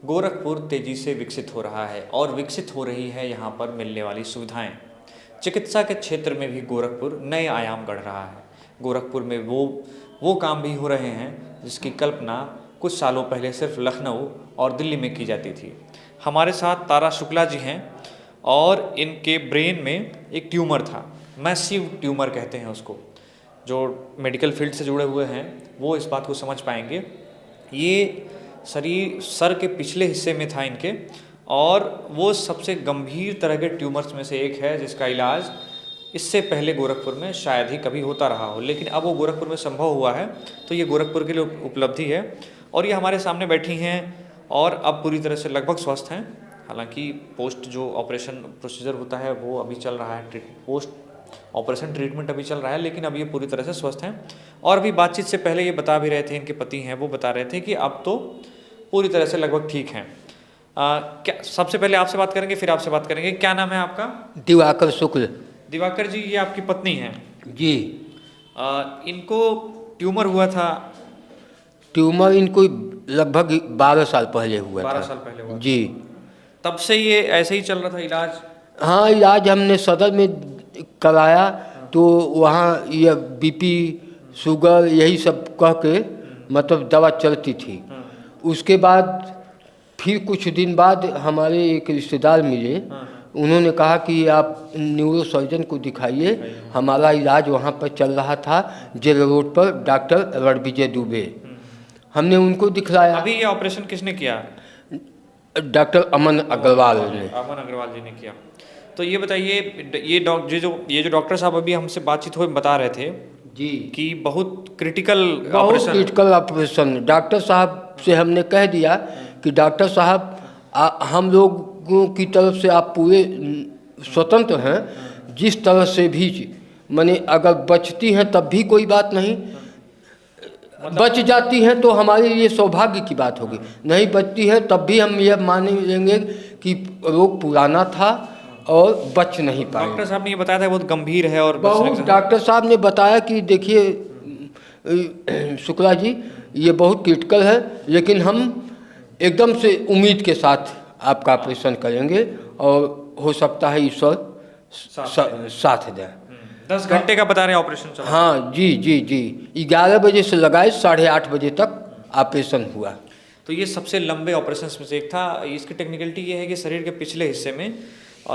गोरखपुर तेजी से विकसित हो रहा है और विकसित हो रही है यहाँ पर मिलने वाली सुविधाएं। चिकित्सा के क्षेत्र में भी गोरखपुर नए आयाम गढ़ रहा है। गोरखपुर में वो काम भी हो रहे हैं जिसकी कल्पना कुछ सालों पहले सिर्फ लखनऊ और दिल्ली में की जाती थी। हमारे साथ तारा शुक्ला जी हैं और इनके ब्रेन में एक ट्यूमर था, मैसिव ट्यूमर कहते हैं उसको। जो मेडिकल फील्ड से जुड़े हुए हैं वो इस बात को समझ पाएंगे। ये सर के पिछले हिस्से में था इनके, और वो सबसे गंभीर तरह के ट्यूमर्स में से एक है जिसका इलाज इससे पहले गोरखपुर में शायद ही कभी होता रहा हो, लेकिन अब वो गोरखपुर में संभव हुआ है। तो ये गोरखपुर के लिए उपलब्धि है और ये हमारे सामने बैठी हैं और अब पूरी तरह से लगभग स्वस्थ हैं। हालांकि पोस्ट जो ऑपरेशन प्रोसीजर होता है वो अभी चल रहा है, पोस्ट ऑपरेशन ट्रीटमेंट अभी चल रहा है, लेकिन अब ये पूरी तरह से स्वस्थ हैं। और अभी बातचीत से पहले ये बता भी रहे थे, इनके पति हैं वो बता रहे थे कि अब तो पूरी तरह से लगभग ठीक हैं। क्या सबसे पहले आपसे बात करेंगे, फिर आपसे बात करेंगे। क्या नाम है आपका? दिवाकर शुक्ल। दिवाकर जी, ये आपकी पत्नी हैं जी। इनको ट्यूमर हुआ था? ट्यूमर इनको लगभग 12 साल पहले हुआ था। 12 साल पहले हुआ जी। तब से ये ऐसे ही चल रहा था इलाज? हाँ, इलाज हमने सदर में कराया तो वहाँ ये बीपी शुगर यही सब कह के मतलब दवा चलती थी। उसके बाद फिर कुछ दिन बाद हमारे एक रिश्तेदार मिले, उन्होंने कहा कि आप न्यूरो सर्जन को दिखाइए। हमारा इलाज वहाँ पर चल रहा था जेल रोड पर, डॉक्टर रणविजय दुबे। हमने उनको दिखलाया। अभी ये ऑपरेशन किसने किया? डॉक्टर अमन अग्रवाल ने। अमन अग्रवाल जी ने किया। तो ये बताइए, ये जो डॉक्टर साहब अभी हमसे बातचीत हुई बता रहे थे जी कि बहुत क्रिटिकल ऑपरेशन। डॉक्टर साहब से हमने कह दिया कि डॉक्टर साहब हम लोगों की तरफ से आप पूरे स्वतंत्र हैं, जिस तरह से भी माने अगर बचती हैं तब भी कोई बात नहीं, बच जाती हैं तो हमारे लिए सौभाग्य की बात होगी, नहीं बचती है तब भी हम यह मान लेंगे कि रोग पुराना था और बच नहीं पाए। डॉक्टर साहब ने ये बताया था बहुत गंभीर है और डॉक्टर साहब ने बताया कि देखिए शुक्ला जी, ये बहुत क्रिटिकल है, लेकिन हम एकदम से उम्मीद के साथ आपका ऑपरेशन करेंगे और हो सकता है ईश्वर साथ दें। 10 घंटे का बता रहे हैं ऑपरेशन चला? हाँ जी जी जी। 11 बजे से लगाए 8:30 बजे तक ऑपरेशन हुआ। तो ये सबसे लंबे ऑपरेशन में से एक था। इसकी टेक्निकलिटी ये है कि शरीर के पिछले हिस्से में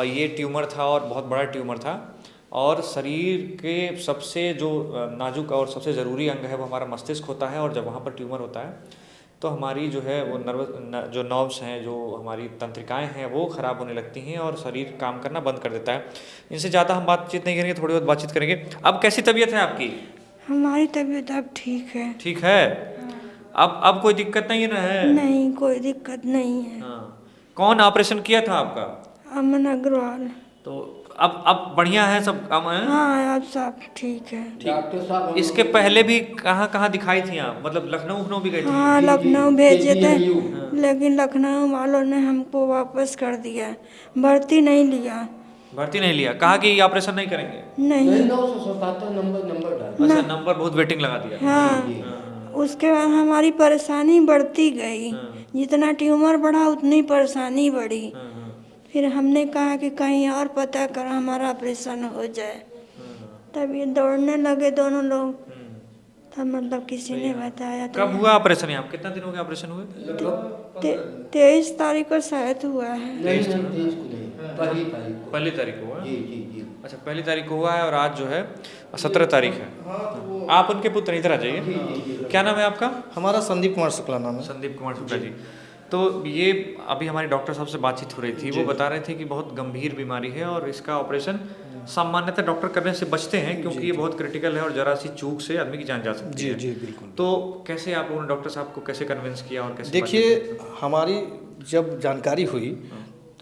ये ट्यूमर था और बहुत बड़ा ट्यूमर था, और शरीर के सबसे जो नाजुक और सबसे ज़रूरी अंग है वो हमारा मस्तिष्क होता है। और जब वहाँ पर ट्यूमर होता है तो हमारी जो है वो जो नर्व्स हैं, जो हमारी तंत्रिकाएं हैं वो ख़राब होने लगती हैं और शरीर काम करना बंद कर देता है। इनसे ज़्यादा हम बातचीत नहीं करेंगे, थोड़ी बहुत बातचीत करेंगे। अब कैसी तबीयत है आपकी? हमारी तबीयत अब ठीक है। ठीक है? अब कोई दिक्कत नहीं है ना? है नहीं, कोई दिक्कत नहीं है। हाँ। कौन ऑपरेशन किया था आपका? अमन अग्रवाल। तो अब बढ़िया है सब काम है? हाँ, अब सब ठीक है। डॉक्टर साहब इसके पहले भी कहाँ दिखाई थी आप? मतलब लखनऊ भी गई थी? हाँ, लखनऊ भेजे थे, लेकिन लखनऊ वालों ने हमको वापस कर दिया, भर्ती नहीं लिया। भर्ती नहीं लिया? कहा कि ऑपरेशन नहीं करेंगे? नहीं। 977 नंबर डाला। अच्छा, नंबर बहुत वेटिंग लगा दिया। हाँ, उसके बाद हमारी परेशानी बढ़ती गई, जितना ट्यूमर बढ़ा उतनी परेशानी बढ़ी। फिर हमने कहा कि कहीं और पता कर हमारा ऑपरेशन हो जाए। तब ये दौड़ने लगे दोनों लोग, तब मतलब किसी ने बताया। कब हुआ ऑपरेशन? आप कितना दिन हो गया ऑपरेशन हुए? 23 तारीख को शायद हुआ है। पहली तारीख को हुआ? जी जी जी। अच्छा, पहली तारीख को हुआ है और आज जो है 17 तारीख है। आप उनके पुत्र, इधर आ जाइए। क्या नाम है आपका? हमारा संदीप कुमार शुक्ला नाम है। संदीप कुमार शुक्ला जी। तो ये अभी हमारे डॉक्टर साहब से बातचीत हो रही थी, वो बता रहे थे कि बहुत गंभीर बीमारी है और इसका ऑपरेशन सामान्यतः डॉक्टर करने से बचते हैं क्योंकि ये बहुत क्रिटिकल है और जरा सी चूक से आदमी की जान जा सकती है। जी बिल्कुल। तो कैसे आप लोगों ने डॉक्टर साहब को कैसे कन्विंस किया और कैसे? देखिए, हमारी जब जानकारी हुई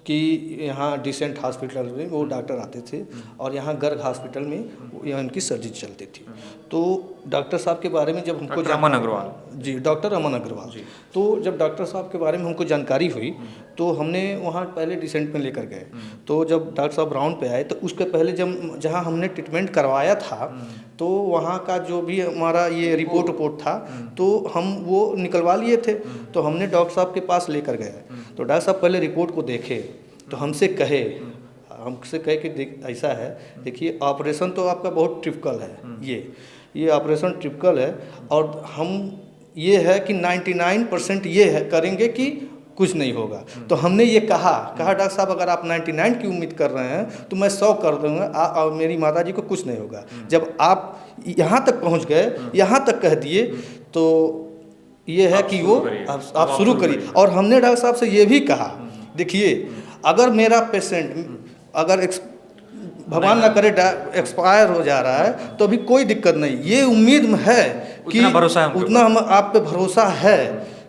कि यहाँ डिसेंट हॉस्पिटल में वो डॉक्टर आते थे और यहाँ गर्ग हॉस्पिटल में यहाँ इनकी सर्जरी चलती थी। तो डॉक्टर साहब के बारे में जब हमको डॉक्टर अमन अग्रवाल, जी डॉक्टर अमन अग्रवाल, तो जब डॉक्टर साहब के बारे में हमको जानकारी हुई तो हमने वहाँ पहले डिसेंट में लेकर गए। तो जब डॉक्टर साहब राउंड पे आए तो उसके पहले जब जहाँ हमने ट्रीटमेंट करवाया था तो वहाँ का जो भी हमारा ये रिपोर्ट था तो हम वो निकलवा लिए थे। तो हमने डॉक्टर साहब के पास लेकर गए तो डॉक्टर साहब पहले रिपोर्ट को देखे तो हमसे कहे कि ऐसा है, देखिए ऑपरेशन तो आपका बहुत टिपिकल है, ये ऑपरेशन टिपिकल है और हम ये है कि 99% ये है करेंगे कि कुछ नहीं होगा। तो हमने ये कहा डॉक्टर साहब अगर आप 99 की उम्मीद कर रहे हैं तो मैं 100 कर दूंगा और मेरी माता जी को कुछ नहीं होगा। जब आप यहाँ तक पहुँच गए, यहाँ तक कह दिए तो ये है कि वो आप शुरू करिए। और हमने डॉक्टर साहब से ये भी कहा, देखिए अगर मेरा पेशेंट अगर भगवान ना करे एक्सपायर हो जा रहा है तो अभी कोई दिक्कत नहीं, ये उम्मीद है कि उतना हम आप पे भरोसा है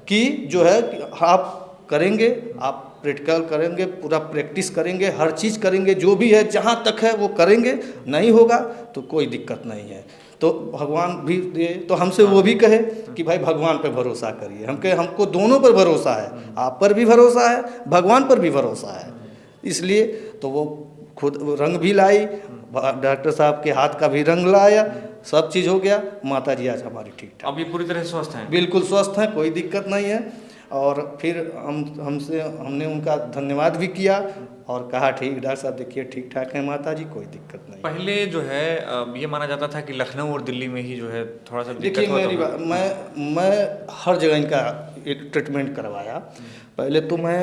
कि जो है आप करेंगे, आप प्रैक्टिकल करेंगे, पूरा प्रैक्टिस करेंगे, हर चीज़ करेंगे, जो भी है जहाँ तक है वो करेंगे, नहीं होगा तो कोई दिक्कत नहीं है। तो भगवान भी दे, तो हमसे वो भी कहे कि भाई भगवान पे भरोसा करिए। हमको दोनों पर भरोसा है, आप पर भी भरोसा है, भगवान पर भी भरोसा है। इसलिए तो वो खुद रंग भी लाई, डॉक्टर साहब के हाथ का भी रंग लाया, सब चीज़ हो गया। माता जी आज हमारी ठीक ठाक, अब ये पूरी तरह स्वस्थ हैं, बिल्कुल स्वस्थ हैं, कोई दिक्कत नहीं है। और फिर हमने उनका धन्यवाद भी किया और कहा ठीक डॉक्टर साहब देखिए ठीक ठाक है माता जी, कोई दिक्कत नहीं। पहले जो है ये माना जाता था कि लखनऊ और दिल्ली में ही जो है थोड़ा सा देखिए मेरी बात, मैं हर जगह इनका एक ट्रीटमेंट करवाया। पहले तो मैं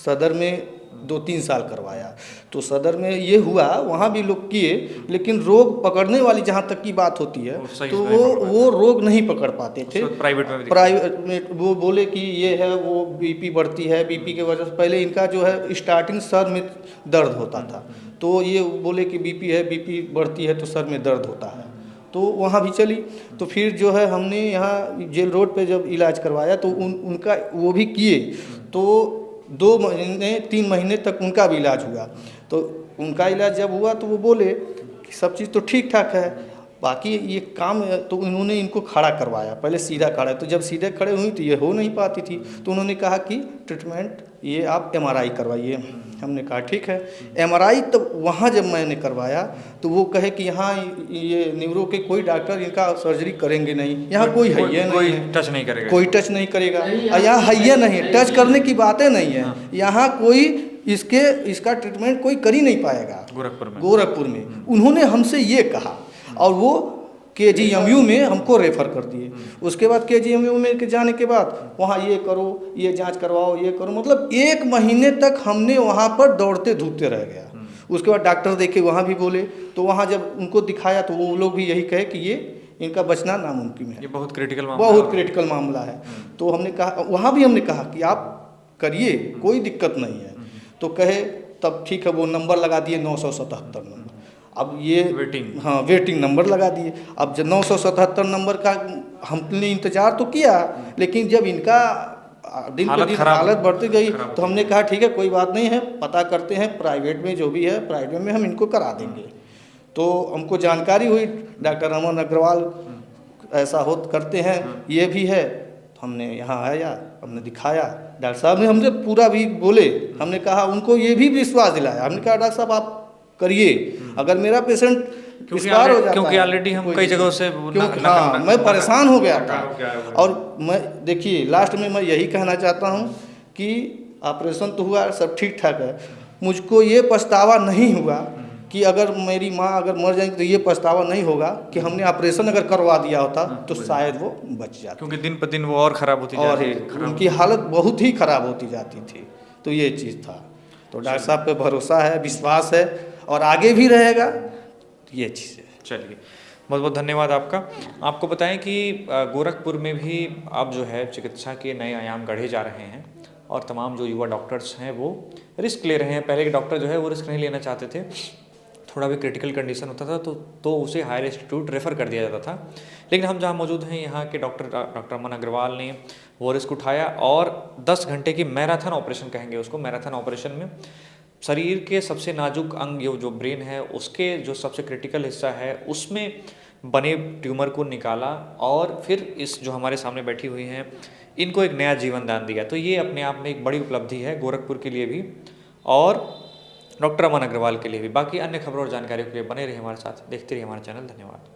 सदर में 2-3 साल करवाया, तो सदर में ये हुआ, वहाँ भी लोग किए, लेकिन रोग पकड़ने वाली जहाँ तक की बात होती है तो वो रोग नहीं पकड़ पाते थे। प्राइवेट में वो बोले कि ये है, वो बीपी बढ़ती है, बीपी के वजह से पहले इनका जो है स्टार्टिंग सर में दर्द होता था, तो ये बोले कि बीपी है, बीपी बढ़ती है तो सर में दर्द होता है, तो वहाँ भी चली। तो फिर जो है हमने यहाँ जेल रोड पे जब इलाज करवाया तो उनका वो भी किए, तो 2-3 महीने तक उनका भी इलाज हुआ। तो उनका इलाज जब हुआ तो वो बोले कि सब चीज़ तो ठीक ठाक है, बाकी ये काम तो उन्होंने इनको खड़ा करवाया, पहले सीधा खड़ा, तो जब सीधे खड़े हुई तो ये हो नहीं पाती थी, तो उन्होंने कहा कि ट्रीटमेंट ये आप MRI करवाइए। हमने कहा ठीक है। MRI तो वहाँ जब मैंने करवाया तो वो कहे कि यहाँ ये न्यूरो के कोई डॉक्टर इनका सर्जरी करेंगे नहीं, यहाँ कोई है नहीं, कोई टच नहीं करेगा, कोई टच नहीं करेगा, यहाँ है नहीं, टच करने की बातें नहीं है, यहाँ कोई इसका ट्रीटमेंट कोई कर ही नहीं पाएगा गोरखपुर में। उन्होंने हमसे ये कहा और वो KGMU में हमको रेफ़र कर दिए। उसके बाद KGMU में जाने के बाद वहाँ ये करो, ये जांच करवाओ, ये करो, मतलब 1 महीने तक हमने वहाँ पर दौड़ते धूपते रह गया। उसके बाद डॉक्टर देखे, वहाँ भी बोले, तो वहाँ जब उनको दिखाया तो वो लोग भी यही कहे कि ये इनका बचना नामुमकिन है, ये बहुत क्रिटिकल मामला है। तो हमने कहा, वहाँ भी हमने कहा कि आप करिए, कोई दिक्कत नहीं है। तो कहे तब ठीक है, वो नंबर लगा दिए 977 नंबर। अब ये वेटिंग नंबर लगा दिए। अब जब 977 नंबर का हमने इंतज़ार तो किया, लेकिन जब इनका दिन पर दिन हालत बढ़ती गई तो हमने कहा ठीक है कोई बात नहीं है, पता करते हैं प्राइवेट में, जो भी है प्राइवेट में हम इनको करा देंगे। तो हमको जानकारी हुई डॉक्टर अमन अग्रवाल ऐसा करते हैं, ये भी है। तो हमने यहाँ आया, हमने दिखाया, डॉक्टर साहब ने हमसे पूरा भी बोले, हमने कहा उनको ये भी विश्वास दिलाया। हमने कहा डॉक्टर साहब आप करिए, अगर मेरा पेशेंट एक्सपायर हो जाता है, क्योंकि ऑलरेडी हम कई जगहों से मैं परेशान हो गया था। और मैं देखिए लास्ट में मैं यही कहना चाहता हूँ कि ऑपरेशन तो हुआ, सब ठीक ठाक है, मुझको ये पछतावा नहीं हुआ कि अगर मेरी माँ अगर मर जाएंगी तो ये पछतावा नहीं होगा कि हमने ऑपरेशन अगर करवा दिया होता तो शायद वो बच जाती, क्योंकि दिन पर दिन वो और ख़राब होती जाती थी, उनकी हालत बहुत ही ख़राब होती जाती थी। तो ये चीज़ था। तो डॉक्टर साहब पे भरोसा है, विश्वास है और आगे भी रहेगा, तो ये चीज़ है। चलिए, बहुत बहुत धन्यवाद आपका। आपको बताएं कि गोरखपुर में भी अब जो है चिकित्सा के नए आयाम गढ़े जा रहे हैं और तमाम जो युवा डॉक्टर्स हैं वो रिस्क ले रहे हैं। पहले के डॉक्टर जो है वो रिस्क नहीं लेना चाहते थे, थोड़ा भी क्रिटिकल कंडीशन होता था तो उसे हायर इंस्टीट्यूट रेफ़र कर दिया जाता था। लेकिन हम जहाँ मौजूद हैं, यहाँ के डॉक्टर अमन अग्रवाल ने वो रिस्क उठाया और 10 घंटे की मैराथन ऑपरेशन कहेंगे उसको, मैराथन ऑपरेशन में शरीर के सबसे नाजुक अंग जो ब्रेन है उसके जो सबसे क्रिटिकल हिस्सा है उसमें बने ट्यूमर को निकाला और फिर इस जो हमारे सामने बैठी हुई हैं इनको एक नया जीवन दान दिया। तो ये अपने आप में एक बड़ी उपलब्धि है गोरखपुर के लिए भी और डॉक्टर अमन अग्रवाल के लिए भी। बाकी अन्य खबरों और जानकारियों के लिए बने रहिए हमारे साथ, देखते रहिए हमारा चैनल। धन्यवाद।